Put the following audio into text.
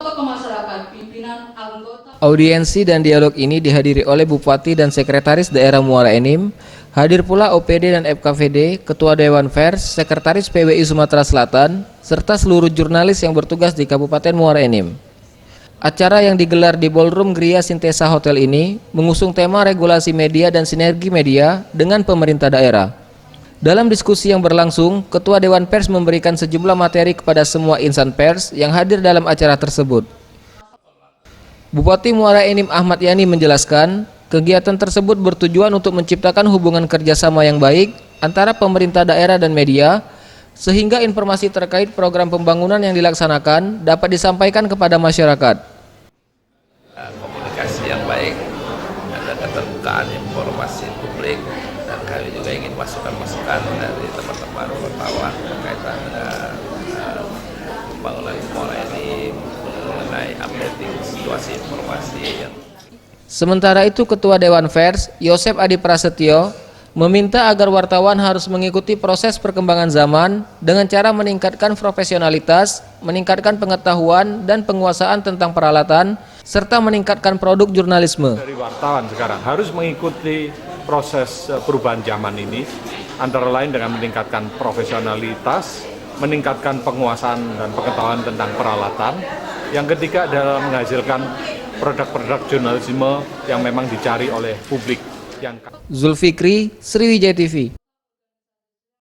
tokoh masyarakat, pimpinan, anggota. Audiensi dan dialog ini dihadiri oleh Bupati dan Sekretaris Daerah Muara Enim, hadir pula OPD dan FKVD, Ketua Dewan Pers, Sekretaris PWI Sumatera Selatan, serta seluruh jurnalis yang bertugas di Kabupaten Muara Enim. Acara yang digelar di Ballroom Gria Sintesa Hotel ini mengusung tema regulasi media dan sinergi media dengan pemerintah daerah. Dalam diskusi yang berlangsung, Ketua Dewan Pers memberikan sejumlah materi kepada semua insan pers yang hadir dalam acara tersebut. Bupati Muara Enim Ahmad Yani menjelaskan, kegiatan tersebut bertujuan untuk menciptakan hubungan kerjasama yang baik antara pemerintah daerah dan media, sehingga informasi terkait program pembangunan yang dilaksanakan dapat disampaikan kepada masyarakat. Komunikasi yang baik, ada keterbukaan informasi publik, dan kami juga ingin masukan-masukan dari teman-teman wartawan berkaitan dengan pembangunan Muara Enim, mengenai updating situasi informasi yang. Sementara itu, Ketua Dewan Pers, Yosep Adi Prasetyo, meminta agar wartawan harus mengikuti proses perkembangan zaman dengan cara meningkatkan profesionalitas, meningkatkan pengetahuan dan penguasaan tentang peralatan, serta meningkatkan produk jurnalisme. Dari wartawan sekarang harus mengikuti proses perubahan zaman ini, antara lain dengan meningkatkan profesionalitas, meningkatkan penguasaan dan pengetahuan tentang peralatan. Yang ketiga adalah menghasilkan produk-produk jurnalisme yang memang dicari oleh publik. Zulfikri, Sriwijaya TV.